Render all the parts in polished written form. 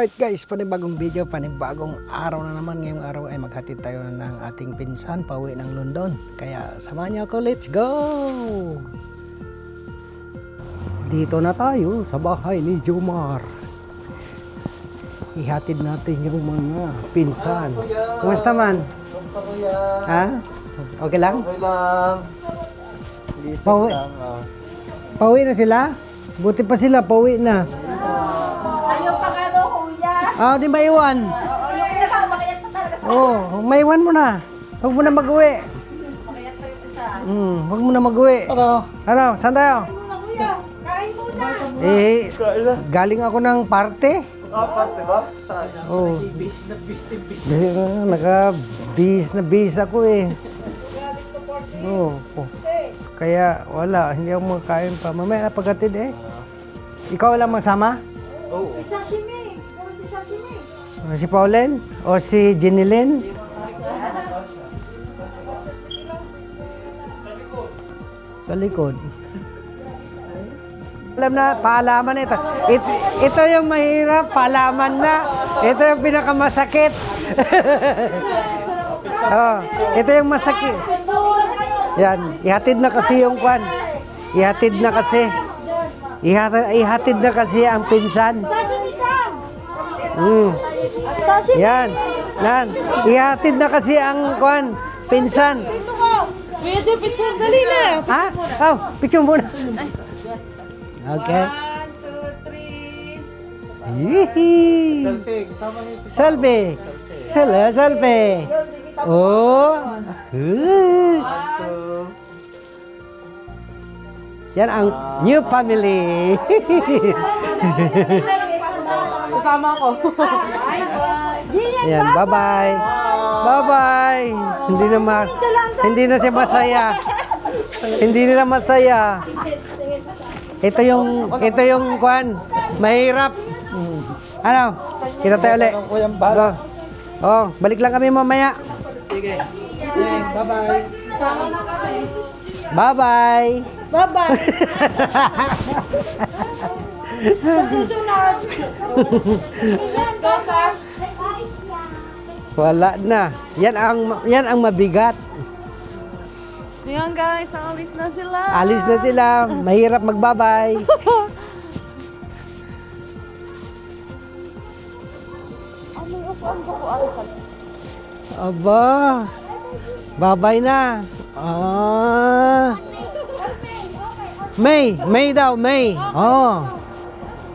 Alright guys, panibagong video, panibagong araw na naman. Ngayong araw ay maghatid tayo ng ating pinsan pauwi ng London. Kaya samahan niyo ako, let's go! Dito na tayo sa bahay ni Jomar. Ihatid natin yung mga pinsan. Kumusta man? Ha? Okay lang? Okay lang. Pauwi. Pauwi na sila? Buti pa sila, pauwi na. Ayaw pa ka daw, kuya. Ah, di maiwan. Oo, yung isa, makayat pa talaga. Oh, maiwan mo na. Huwag mo na mag-uwi. Makayat pa yung isa. Huwag mo na mag-uwi. Ano, saan tayo? Kuya, kain muna. Eh, galing ako ng parte. Parte ba? Saan? Oh. Naka-bis na bis ako eh. Oh, oh. Kaya wala, hindi ako makakain pa. Mamaya na pagkatid eh. Ikaw lang masama? Oo. Sashimi. Ikaw si sashimi. Si Pauline? O si Jenilyn? Sa likod. Alam na, paalaman ito. Ito yung mahirap, paalaman na. Ito yung pinakamasakit. Oh, ito yung masakit. Yan, ihatid na kasi yung kwan. Ihatid na kasi. Ihatid na kasi ang pinsan. Sashimi ka. Yan. Yan. Ihatid na kasi ang kwan, pinsan. Kuya, do picture, dali na. Ha? Oh, picture muna. Okay. 1, 2, 3. Yee! Selfie, kasama ni Selfie. Selfie. Oh. Yan ang new family. Kasama ko. Yan, bye-bye. Bye-bye. Hindi na siya masaya. Hindi nila masaya. Ito yung kwan, mahirap. Ano? Kita tayo ulit. Go. Oh, balik lang kami mamaya. Sige. Bye-bye. Bye-bye. Bye-bye. Sa susunod. Go, sir. Wala na. Yan ang mabigat. Ayan guys, alis na sila. Alis na sila. Mahirap magbabay. Aba. Babay na. Ah. May daw, May. Oh.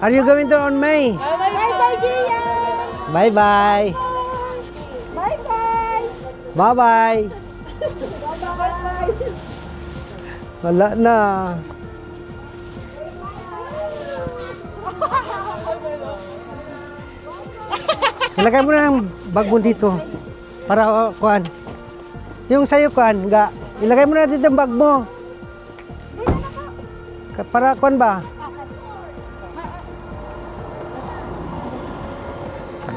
Are you going to on May? Bye-bye, Gia. Bye-bye. Bye-bye. Bye-bye. Wala na. Ilagay mo na ng bag mo dito. Para kuan. Yung sa'yo kuan, ilagay mo na dito ang bag mo. Para kuan ba?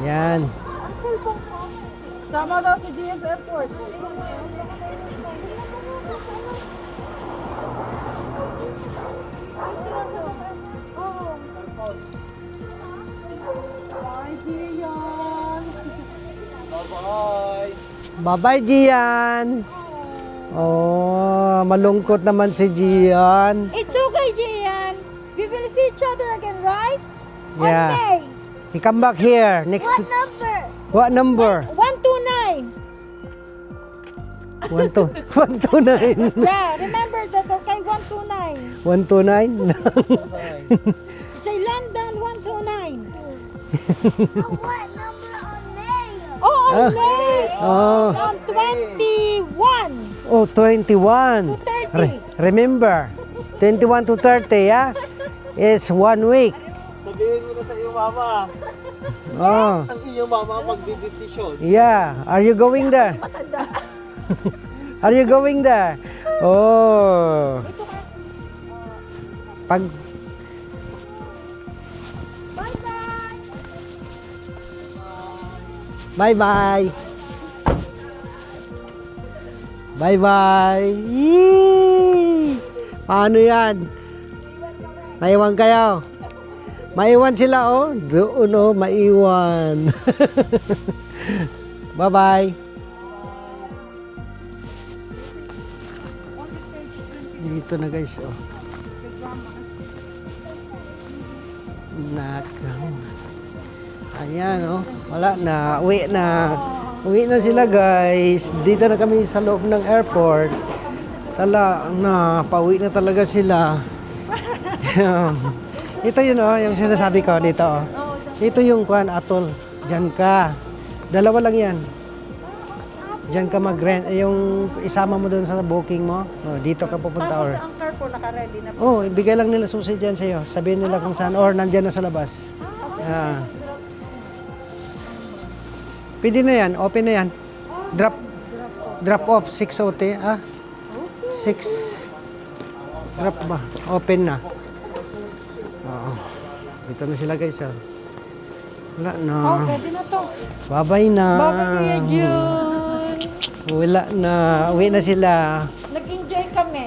Yan. Tama daw si Gia sa airport. Bye, Gian. Bye-bye. Bye-bye, Gian. Oh, malungkot naman si Gian. It's okay, Gian. We will see each other again, right? Yeah. On May. You come back here next. What number? What number? 129. 129. Yeah, remember that, okay? 129. 129. Say London 129. What number on May? Oh, Ah. on May. Oh. On 21. Oh, 21. To 30. Remember, 21 to 30, yeah? Is 1 week. Sabihin mo na sa iyong mama. Oh, Ang iyong mama magdidesisyon. yeah. Are you going there? Are you going there? Oh. Pag Bye-bye. bye-bye. Bye-bye. Yee! Paano yan? Maiwan kayo. Maiwan sila, oh. Doon, oh, maiwan. Bye-bye. Dito na, guys, oh. Nakang. Ayan, oh. Wala na. Uwi na. Uwi na sila, guys. Dito na kami sa loob ng airport. Pauwi na talaga sila. Ito yun, oh, yung sinasabi ko dito, oh. Ito yung kuan atol. Diyan ka. Dalawa lang yan. Diyan ka mag-rent. Yung isama mo doon sa booking mo. Oh, dito ka pupunta or. Ang car po naka-ready na po. Oh, ibigay lang nila susi dyan sa'yo. Sabihin nila kung saan or nandyan na sa labas. Ah. Pwede na yan. Open na yan. Drop off. 6 OT. 6. Drop ba? Open na. Oo. Dito na sila, guys. Oh. Wala na. Ready na to. Bye-bye na. Bye-bye, Kuya Jun. Wala na. Uwi na sila. Nag-enjoy kami.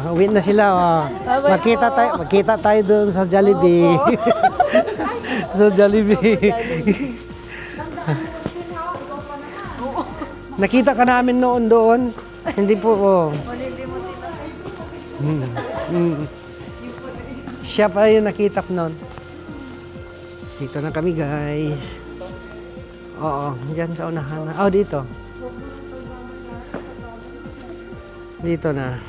Uwi na sila. Oh. Magkita tayo doon sa Jollibee. Sa Jollibee. Nakita ka namin noon doon. Hindi po. Oh. Siya pa yung nakita ko noon. Dito na kami, guys. Oo, dyan sa unahan. Oh, dito. Dito na.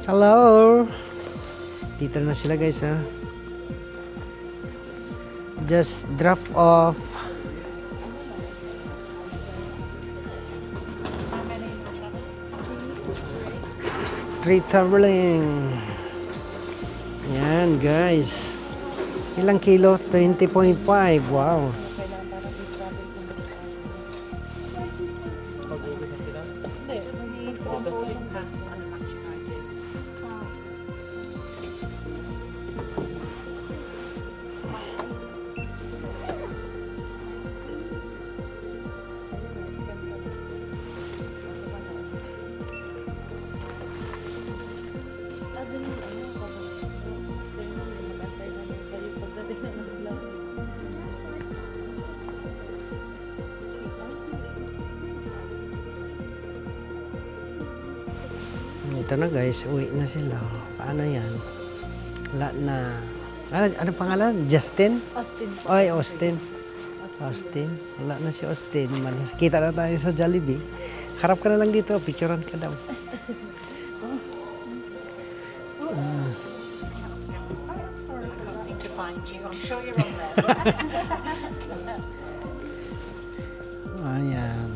Hello. Dito na sila, guys, ha. Just drop off. Street traveling. Yan, guys. Ilang kilo? 20.5. Wow. Ito na, guys, uwi na sila. Paano yan? Wala na. Ano pangalan? Justin? Austin. Oy, Austin. Austin. Wala na si Austin. Kita na tayo sa Jollibee. Harap ka na lang dito. Picturean ka daw. Ayan.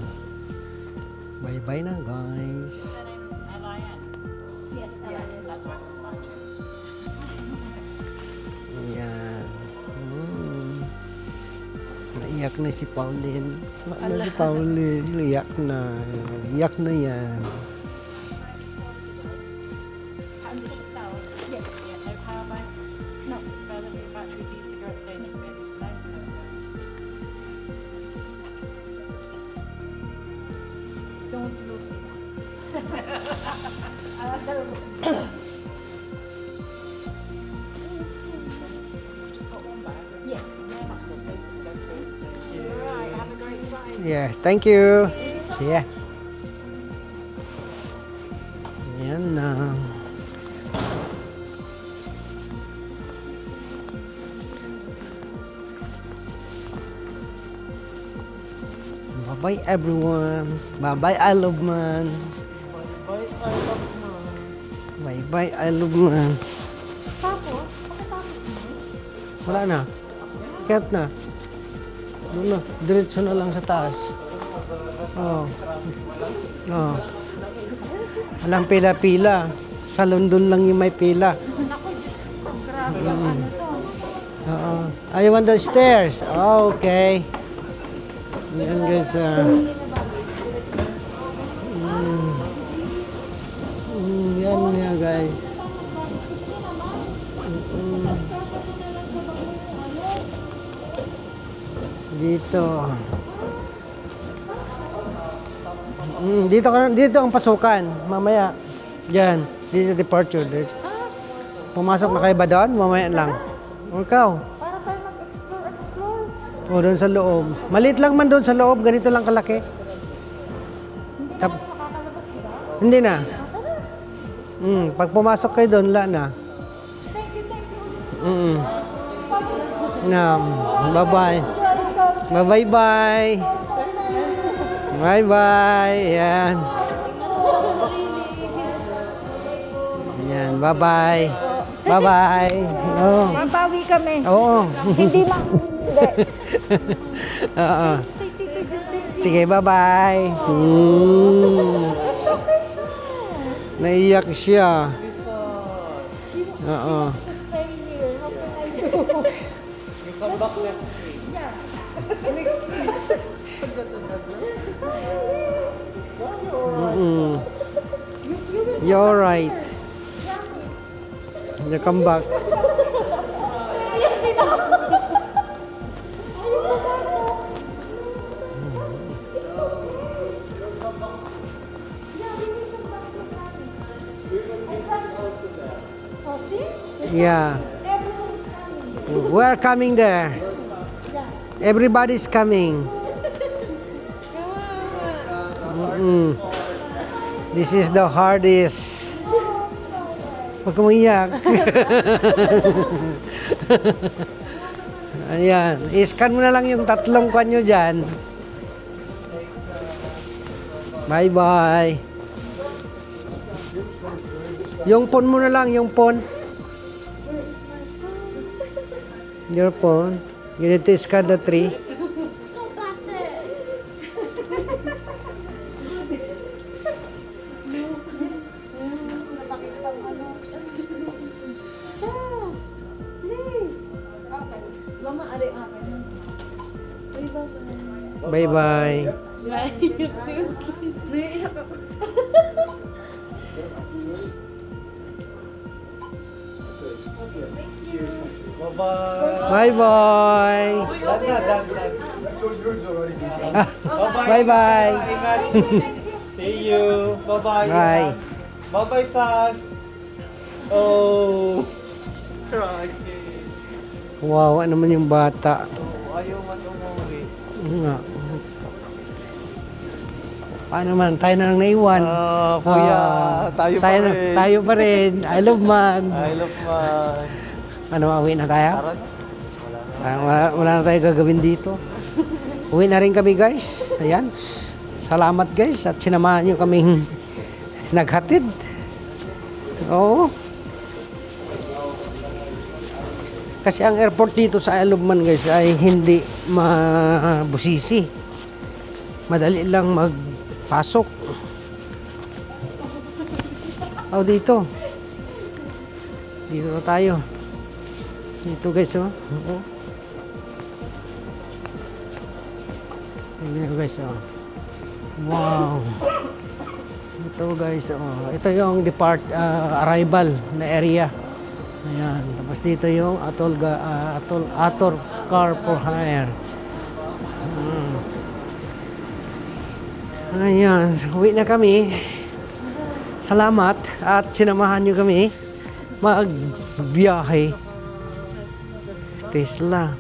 Bye-bye na, guys. Ayan. Naiyak na si Pauline. Wala si Pauline. Iyak na. Iyak na yan. Don't lose it. Yes. Yes, thank you. Yeah. Yan na. Bye-bye, everyone. Bye-bye, I love man. Bye-bye, I love man. Tapos, pagkatapos mo, Wala na. Kaya na. Doon na. Diretso na lang sa taas. Oh. Oh. Walang pila-pila. Sa London lang yung may pila. naku, Diyos ko, grabe ang ano to. Oo. You want the stairs? Oh, okay. Yan, guys. Yan nga, guys. Dito. Dito ang pasukan. Mamaya. Diyan. This is departure. Pumasok na kayo ba doon? Mamaya lang. O ikaw? Para tayo mag-explore. O doon sa loob. Maliit lang man doon sa loob. Ganito lang kalaki. Hindi na Tap- kayo makakalabas, di ba? Hindi na. Tara. Pag pumasok kayo doon, wala na. Thank you. Bye-bye. Bye-bye. Bye-bye. Yan. Yan. Bye-bye. Bye-bye. Oh. Mabawi kami. Oo. Hindi lang. Hindi. Oo. Sige, bye-bye. Naiyak siya. Oo. Stay here. How can I do? You come back next week. You're right. You come back. Oh, see? Yeah. Everyone's coming. We're coming there. Everybody's coming. This is the hardest. Huwag kang umiyak. Ayan. I-scan mo na lang yung tatlong kwan nyo dyan. Bye-bye. Yung phone mo na lang, yung phone. Your phone. You need to scan the tree. Bye-bye. Bye-bye. Bye-bye. Done. Bye-bye. Ingat. See you. Bye-bye. Bye. Bye-bye, Sas. Oh. Crying. Wow, ano naman yung bata. Ayaw man umuwi. Nga. Paano man, tayo na lang naiwan. Kuya, tayo pa rin. Tayo pa rin. I love man. I love man. Ano, uwi na tayo? Tara na. Wala na tayo gagawin dito. Uwi na rin kami, guys. Ayan. Salamat, guys. At sinamahan nyo kaming naghatid. Oo. Kasi ang airport dito sa Alubman, guys, ay hindi mabusisi. Madali lang magpasok. Oh, dito. Dito na tayo. Dito, guys, oh. Oo. Dito, guys, oh. Wow. Ito, guys, oh. Ito yung arrival na area. Ayan. Tapos dito yung Ator Car for Hire. Ayan. Uwi na kami. Salamat at sinamahan nyo kami magbiyahe. Tesla.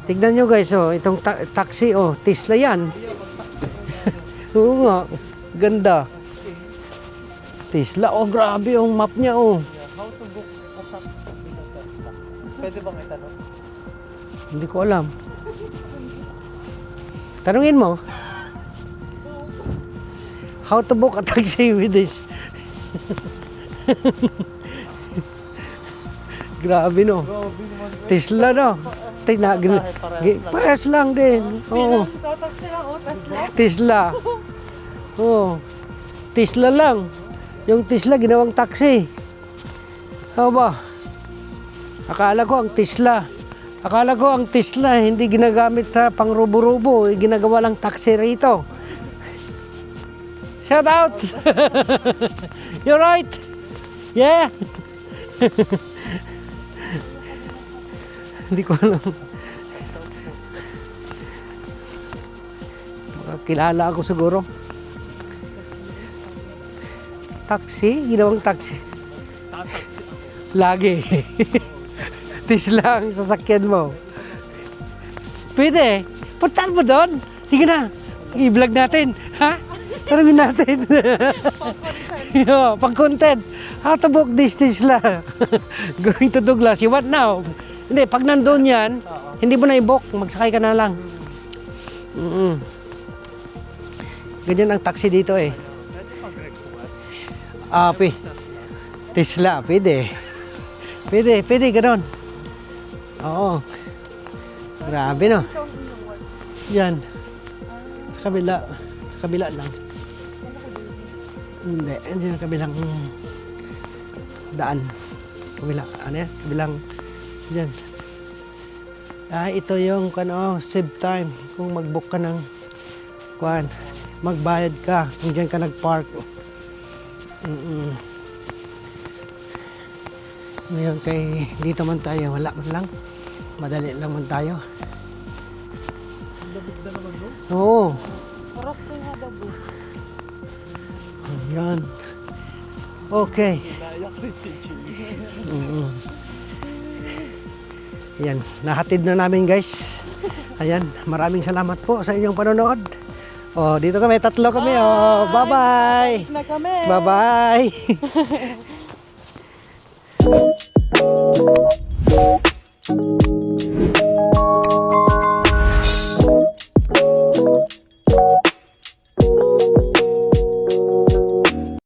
Tignan nyo, guys, oh. Itong taxi, oh. Tesla yan. Oo nga. Ganda. Tesla. Oh, grabe yung map niya, oh. How to book a taxi in Tesla? Pwede bang itanong? Hindi ko alam. Tanungin mo. How to book a taxi with this? Grabe, no? Grabe naman. Tesla, no? Parehas lang din. Oo. Tesla. Oo. Tesla lang. Yung Tesla, ginawang taxi. Ano ba? Akala ko ang Tesla hindi ginagamit sa pang-rubo-rubo, ginagawa lang taxi rito. Shout out. You're right. Yeah. Hindi ko alam. Kilala ako siguro. Taxi? Ginawang taxi. Lagi. Tesla ang sasakyan mo. Pwede. Puntaan mo doon. Sige na. I-vlog natin. Ha? Tarungin natin. Pang-content. How to book this Tesla? Going to Douglas. You want now? Hindi, pag nandun yan, hindi mo na i-book. Magsakay ka na lang. Ganyan ang taxi dito eh. Tesla, pwede. Pwede, gano'n. Oo. Grabe no. Yan. Sa kabila lang. Hindi, sa kabilang daan. Kabila, ano yan? Kabilang, yan. Ito yung, save time. Kung mag-book ka ng, magbayad ka. Kung dyan ka nag-park. Ngayon dito man tayo, wala man lang. Madali lang man tayo. Labig na naman doon. Oo. Harap ko yung hadabu. Ayan. Okay. Naiyak rin si Chili. Ayan, nahatid na namin guys. Ayan, maraming salamat po sa inyong panonood. Dito kami, tatlo kami. Bye-bye. Na kami. Bye-bye.